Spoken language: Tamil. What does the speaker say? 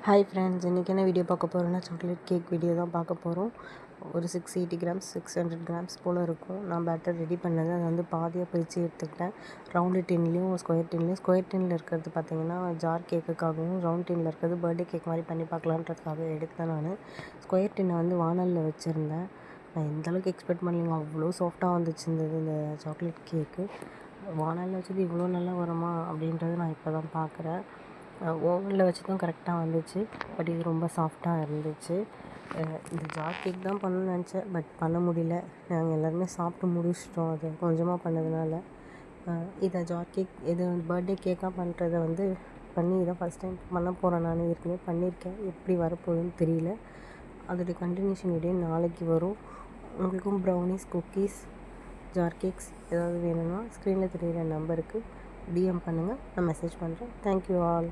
ஹாய் ஃப்ரெண்ட்ஸ், இன்றைக்கி என்ன வீடியோ பார்க்க போகிறோன்னா சாக்லேட் கேக் வீடியோ தான் பார்க்க போகிறோம். ஒரு 680 கிராம்ஸ் 600 கிராம்ஸ் போல் இருக்கும். நான் பேட்டர் ரெடி பண்ணது அதை வந்து பாதியாக பிரித்து எடுத்துக்கிட்டேன். ரவுண்டு டின்லேயும் ஸ்கொயர் டின்னில் இருக்கிறது பார்த்திங்கன்னா ஜார் கேக்குக்காகவும், ரவுண்ட் டின்னில் இருக்கிறது பர்த்டே கேக் மாதிரி பண்ணி பார்க்கலான்றதுக்காக எடுத்தேன். நான் ஸ்கொயர் டின்னை வந்து வானலில் வச்சுருந்தேன். நான் எந்தளவுக்கு எக்ஸ்பெக்ட் பண்ணலைங்க, அவ்வளோ சாஃப்டாக வந்துச்சு இந்த சாக்லேட் கேக்கு. வானலில் வச்சது இவ்வளோ நல்லா வருமா அப்படின்றது நான் இப்போ தான் பார்க்குறேன். ஓவனில் வச்சதும் கரெக்டாக வந்துச்சு, பட் இது ரொம்ப சாஃப்டாக இருந்துச்சு. இந்த ஜார் கேக் தான் பண்ணணும்னு நினச்சேன், பட் பண்ண முடியல. நாங்கள் எல்லாருமே சாப்பிட்டு முடிச்சிட்டோம் அது கொஞ்சமாக பண்ணதுனால. இதை ஜார் கேக் இது பர்த்டே கேக்காக பண்ணுறத வந்து பண்ணி இதான் ஃபஸ்ட் டைம் பண்ண போகிறேன். நான் ஏற்கனவே பண்ணியிருக்கேன், எப்படி வரப்போகுதுன்னு தெரியல. அதோடைய கண்டினியூஷன் வீடியோ நாளைக்கு வரும். உங்களுக்கும் ப்ரௌனிஸ், குக்கீஸ், ஜார் கேக்ஸ் ஏதாவது வேணும்னா ஸ்க்ரீனில் தெரிகிற நம்பருக்கு டிஎம் பண்ணுங்கள், நான் மெசேஜ் பண்ணுறேன். Thank you all.